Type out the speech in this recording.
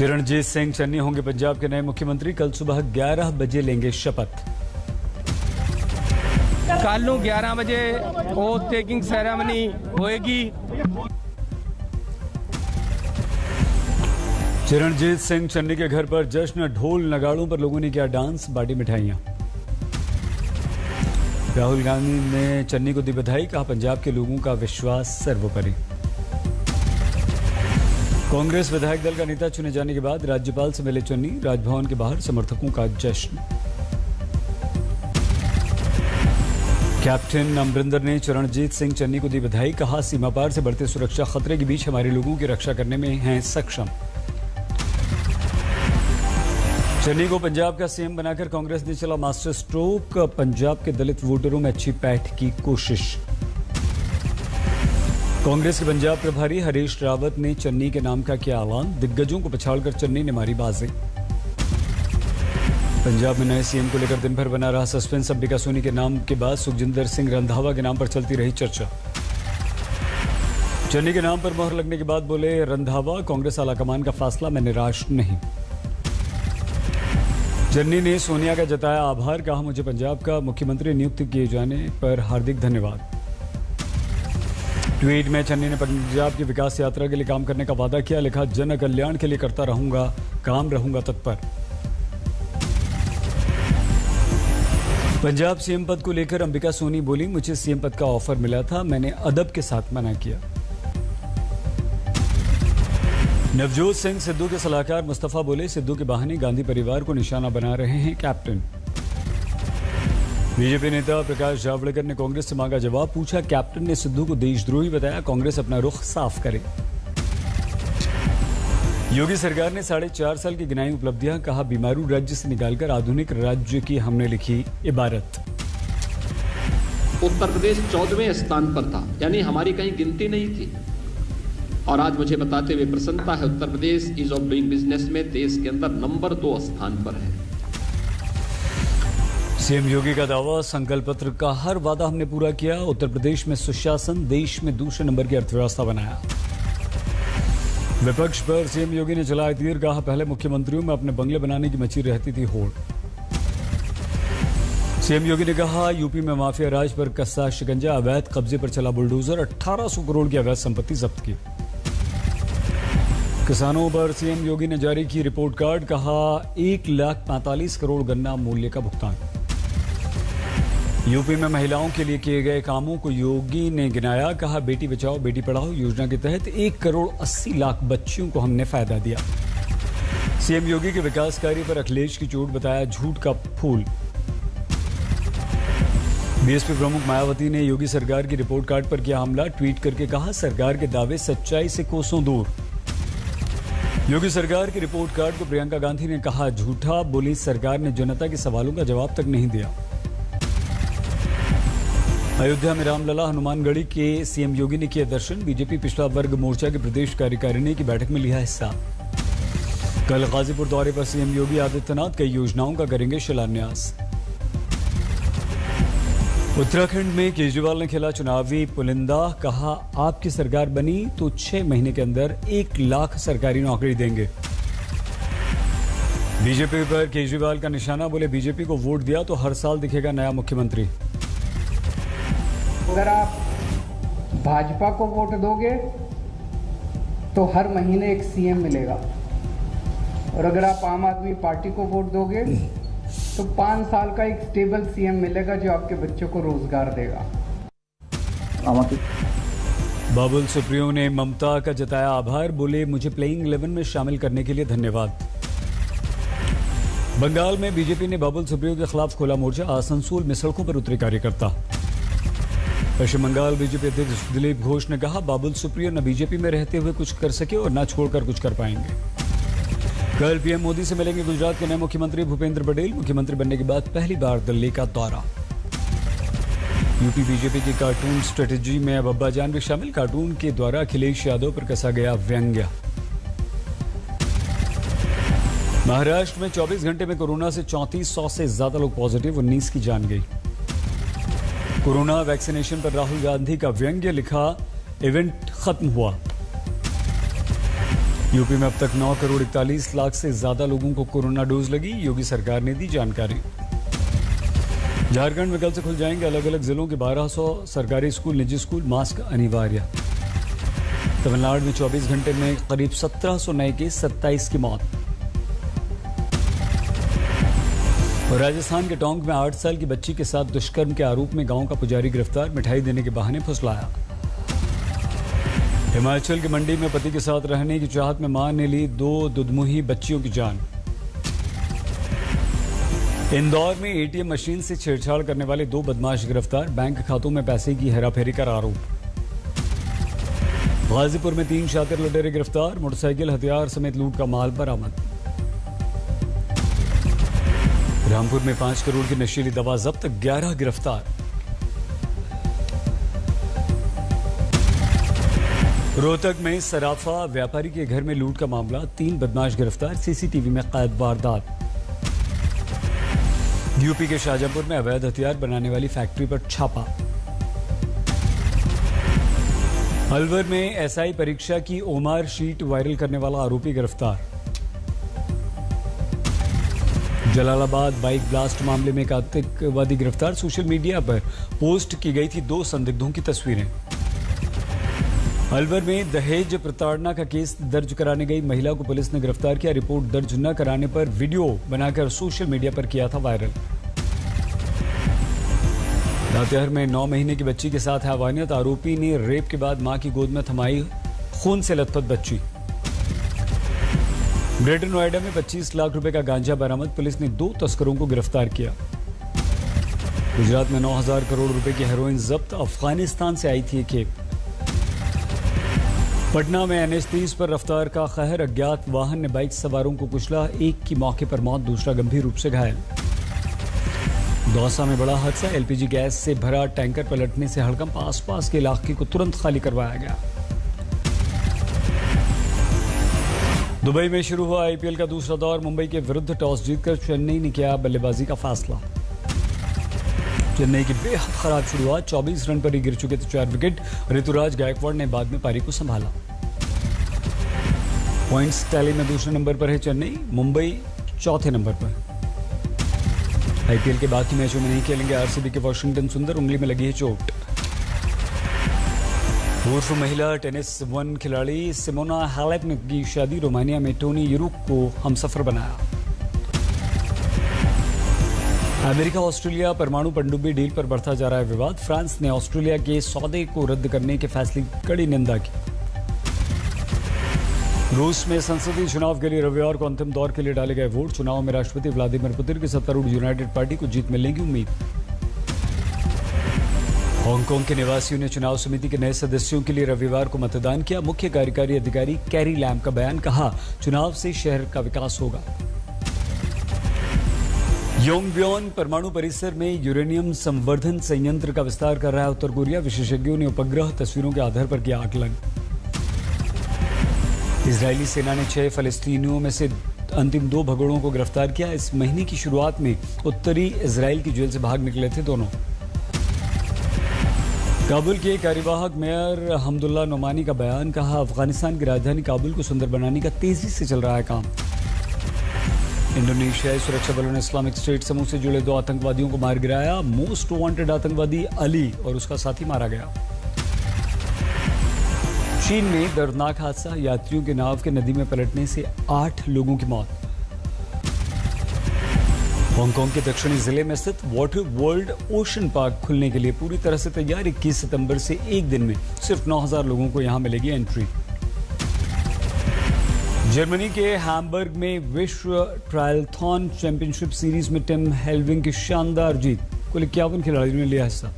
चरणजीत सिंह चन्नी होंगे पंजाब के नए मुख्यमंत्री। कल सुबह 11 बजे लेंगे शपथ। कल 11 बजे ओथ टेकिंग सेरेमनी होएगी। चरणजीत सिंह चन्नी के घर पर जश्न, ढोल नगाड़ों पर लोगों ने किया डांस, बांटी मिठाइयां। राहुल गांधी ने चन्नी को दी बधाई, कहा पंजाब के लोगों का विश्वास सर्वोपरि। कांग्रेस विधायक दल का नेता चुने जाने के बाद राज्यपाल से मिले चन्नी, राजभवन के बाहर समर्थकों का जश्न। कैप्टन अमरिंदर ने चरणजीत सिंह चन्नी को दी बधाई, कहा सीमा पार से बढ़ते सुरक्षा खतरे के बीच हमारे लोगों की रक्षा करने में हैं सक्षम। चन्नी को पंजाब का सीएम बनाकर कांग्रेस ने चला मास्टर स्ट्रोक, पंजाब के दलित वोटरों में अच्छी पैठ की कोशिश। कांग्रेस के पंजाब प्रभारी हरीश रावत ने चन्नी के नाम का किया ऐलान, दिग्गजों को पछाड़कर चन्नी ने मारी बाजी। पंजाब में नए सीएम को लेकर दिन भर बना रहा सस्पेंस। अंबिका सोनी के नाम के बाद सुखजिंदर सिंह रंधावा के नाम पर चलती रही चर्चा। चन्नी के नाम पर मोहर लगने के बाद बोले रंधावा, कांग्रेस आलाकमान का फैसला मैं निराश नहीं। चन्नी ने सोनिया का जताया आभार, कहा मुझे पंजाब का मुख्यमंत्री नियुक्त किए जाने पर हार्दिक धन्यवाद। ट्वीट में चन्नी ने पंजाब की विकास यात्रा के लिए काम करने का वादा किया, लिखा जन कल्याण के लिए करता रहूंगा काम, रहूंगा तत्पर। पंजाब सीएम पद को लेकर अंबिका सोनी बोली, मुझे सीएम पद का ऑफर मिला था, मैंने अदब के साथ मना किया। नवजोत सिंह सिद्धू के सलाहकार मुस्तफा बोले, सिद्धू के बहाने गांधी परिवार को निशाना बना रहे हैं कैप्टन। बीजेपी नेता प्रकाश जावड़ेकर ने कांग्रेस से मांगा जवाब, पूछा कैप्टन ने सिद्धू को देशद्रोही बताया, कांग्रेस अपना रुख साफ करे। योगी सरकार ने 4.5 साल की गिनाई उपलब्धियां, कहा बीमारू राज्य से निकालकर आधुनिक राज्य की हमने लिखी इबारत। उत्तर प्रदेश 14वें स्थान पर था, यानी हमारी कहीं गिनती नहीं थी। और आज मुझे बताते हुए प्रसन्नता है, Uttar Pradesh ease of doing business में देश के अंदर नंबर 2 स्थान पर है। सीएम योगी का दावा, संकल्प पत्र का हर वादा हमने पूरा किया, उत्तर प्रदेश में सुशासन, देश में दूसरे नंबर की अर्थव्यवस्था बनाया। विपक्ष पर सीएम योगी ने चलाया तीर, कहा पहले मुख्यमंत्रियों में अपने बंगले बनाने की मची रहती थी होड़। सीएम योगी ने कहा यूपी में माफिया राज पर कसा शिकंजा, अवैध कब्जे पर चला बुलडोजर, 1800 करोड़ की अवैध संपत्ति जब्त की। किसानों पर सीएम योगी ने जारी की रिपोर्ट कार्ड, कहा 1,45,00,000 करोड़ गन्ना मूल्य का भुगतान। यूपी में महिलाओं के लिए किए गए कामों को योगी ने गिनाया, कहा बेटी बचाओ बेटी पढ़ाओ योजना के तहत 1,80,00,000 बच्चियों को हमने फायदा दिया। सीएम योगी के विकास कार्य पर अखिलेश की चोट बताया झूठ का फूल। बीएसपी प्रमुख मायावती ने योगी सरकार की रिपोर्ट कार्ड पर किया हमला, ट्वीट करके कहा सरकार के दावे सच्चाई से कोसों दूर। योगी सरकार की रिपोर्ट कार्ड को प्रियंका गांधी ने कहा झूठा, बोली सरकार ने जनता के सवालों का जवाब तक नहीं दिया। अयोध्या में रामलला हनुमानगढ़ी के सीएम योगी ने किया दर्शन, बीजेपी पिछड़ा वर्ग मोर्चा के प्रदेश कार्यकारिणी की बैठक में लिया हिस्सा। कल गाजीपुर दौरे पर सीएम योगी आदित्यनाथ कई योजनाओं का करेंगे शिलान्यास। उत्तराखंड में केजरीवाल ने खेला चुनावी पुलिंदा, कहा आपकी सरकार बनी तो 6 महीने के अंदर 1 लाख सरकारी नौकरी देंगे। बीजेपी पर केजरीवाल का निशाना, बोले बीजेपी को वोट दिया तो हर साल दिखेगा नया मुख्यमंत्री। अगर आप भाजपा को वोट दोगे तो हर महीने एक सीएम मिलेगा, और अगर आप आम आदमी पार्टी को वोट दोगे तो 5 साल का एक स्टेबल सीएम मिलेगा जो आपके बच्चों को रोजगार देगा। बाबुल सुप्रियो ने ममता का जताया आभार, बोले मुझे प्लेइंग 11 में शामिल करने के लिए धन्यवाद। बंगाल में बीजेपी ने बाबुल सुप्रियो के खिलाफ खोला मोर्चा, आसनसोल में सड़कों पर उतरे कार्यकर्ता। पश्चिम बंगाल बीजेपी अध्यक्ष दिलीप घोष ने कहा बाबुल सुप्रियो न बीजेपी में रहते हुए कुछ कर सके और न छोड़कर कुछ कर पाएंगे। कल पीएम मोदी से मिलेंगे गुजरात के नए मुख्यमंत्री भूपेंद्र पटेल, मुख्यमंत्री बनने के बाद पहली बार दिल्ली का दौरा। यूपी बीजेपी की कार्टून स्ट्रेटेजी में अब अब्बाजान भी शामिल, कार्टून के द्वारा अखिलेश यादव पर कसा गया व्यंग्य। महाराष्ट्र में 24 घंटे में कोरोना से 3400 से ज्यादा लोग पॉजिटिव, 19 की जान गई। कोरोना वैक्सीनेशन पर राहुल गांधी का व्यंग्य, लिखा इवेंट खत्म हुआ। यूपी में अब तक 9 करोड़ 41 लाख से ज्यादा लोगों को कोरोना डोज लगी, योगी सरकार ने दी जानकारी। झारखंड में कल से खुल जाएंगे अलग अलग जिलों के 1200 सरकारी स्कूल, निजी स्कूल, मास्क अनिवार्य। तमिलनाडु में 24 घंटे में करीब 1700 नए केस, 27 की मौत। और राजस्थान के टोंक में 8 साल की बच्ची के साथ दुष्कर्म के आरोप में गांव का पुजारी गिरफ्तार, मिठाई देने के बहाने फुसलाया। हिमाचल के मंडी में पति के साथ रहने की चाहत में मां ने ली 2 दुधमुही बच्चियों की जान। इंदौर में एटीएम मशीन से छेड़छाड़ करने वाले 2 बदमाश गिरफ्तार, बैंक खातों में पैसे की हेराफेरी का आरोप। गाजीपुर में 3 शातिर लुटेरे गिरफ्तार, मोटरसाइकिल, हथियार समेत लूट का माल बरामद। रामपुर में 5 करोड़ की नशीली दवा जब्त, 11 गिरफ्तार। रोहतक में सराफा व्यापारी के घर में लूट का मामला, 3 बदमाश गिरफ्तार, सीसीटीवी में कैद वारदात। यूपी के शाहजहांपुर में अवैध हथियार बनाने वाली फैक्ट्री पर छापा। अलवर में एसआई परीक्षा की ओमार शीट वायरल करने वाला आरोपी गिरफ्तार। जलालाबाद बाइक ब्लास्ट मामले में एक आतंकवादी गिरफ्तार, सोशल मीडिया पर पोस्ट की गई थी 2 संदिग्धों की तस्वीरें। अलवर में दहेज प्रताड़ना का केस दर्ज कराने गई महिला को पुलिस ने गिरफ्तार किया, रिपोर्ट दर्ज न कराने पर वीडियो बनाकर सोशल मीडिया पर किया था वायरल। लातेहार में 9 महीने की बच्ची के साथ हैवानियत, आरोपी ने रेप के बाद मां की गोद में थमाई खून से लथपथ बच्ची। ग्रेटर नोएडा में 25 लाख रुपए का गांजा बरामद, पुलिस ने 2 तस्करों को गिरफ्तार किया। गुजरात में 9000 करोड़ रुपए की हेरोइन जब्त, अफगानिस्तान से आई थी ये खेप। पटना में NH30 पर रफ्तार का कहर, अज्ञात वाहन ने बाइक सवारों को कुचला, एक की मौके पर मौत, दूसरा गंभीर रूप से घायल। दौसा में बड़ा हादसा, LPG गैस से भरा टैंकर पलटने से हड़कंप, आसपास के इलाके को तुरंत खाली करवाया गया। दुबई में शुरू हुआ IPL का दूसरा दौर, मुंबई के विरुद्ध टॉस जीतकर चेन्नई ने किया बल्लेबाजी का फैसला। चेन्नई की बेहद खराब शुरुआत, 24 रन पर ही गिर चुके थे 4 विकेट, ऋतुराज गायकवाड़ ने बाद में पारी को संभाला। पॉइंट्स टैली में दूसरे नंबर पर है चेन्नई, मुंबई चौथे नंबर पर। IPL के बाकी मैचों में नहीं खेलेंगे RCB के वाशिंगटन सुंदर, उंगली में लगी है चोट। पूर्व महिला टेनिस 1 खिलाड़ी सिमोना हालेप की शादी, रोमानिया में टोनी यूरुक को हमसफर बनाया। अमेरिका ऑस्ट्रेलिया परमाणु पनडुब्बी डील पर बढ़ता जा रहा है विवाद, फ्रांस ने ऑस्ट्रेलिया के सौदे को रद्द करने के फैसले की कड़ी निंदा की। रूस में संसदीय चुनाव के लिए रविवार को अंतिम दौर के लिए डाले गए वोट, चुनाव में राष्ट्रपति व्लादिमीर पुतिन की सत्तारूढ़ यूनाइटेड पार्टी को जीत मिलने की उम्मीद। हांगकांग के निवासियों ने चुनाव समिति के नए सदस्यों के लिए रविवार को मतदान किया, मुख्य कार्यकारी अधिकारी कैरी लैम का बयान, कहा चुनाव से शहर का विकास होगा। योंगब्योन परमाणु परिसर में यूरेनियम संवर्धन संयंत्र का विस्तार कर रहा है उत्तर कोरिया, विशेषज्ञों ने उपग्रह तस्वीरों के आधार पर किया आकलन। इजरायली सेना ने 6 फलस्तीनियों में से अंतिम 2 भगोड़ों को गिरफ्तार किया, इस महीने की शुरुआत में उत्तरी इजराइल की जेल से भाग निकले थे दोनों। काबुल के कार्यवाहक मेयर हमदुल्ला नोमानी का बयान, कहा अफगानिस्तान की राजधानी काबुल को सुंदर बनाने का तेजी से चल रहा है काम। इंडोनेशियाई सुरक्षा बलों ने इस्लामिक स्टेट समूह से जुड़े 2 आतंकवादियों को मार गिराया, मोस्ट वांटेड आतंकवादी अली और उसका साथी मारा गया। चीन में दर्दनाक हादसा, यात्रियों के नाव के नदी में पलटने से 8 लोगों की मौत। हांगकांग के दक्षिणी जिले में स्थित वाटर वर्ल्ड ओशन पार्क खुलने के लिए पूरी तरह से तैयार, 21 सितंबर से एक दिन में सिर्फ 9000 लोगों को यहां मिलेगी एंट्री। जर्मनी के हैम्बर्ग में विश्व ट्रायलथॉन चैंपियनशिप सीरीज में टिम हेल्विंग की शानदार जीत, कुल 51 खिलाड़ियों ने लिया हिस्सा।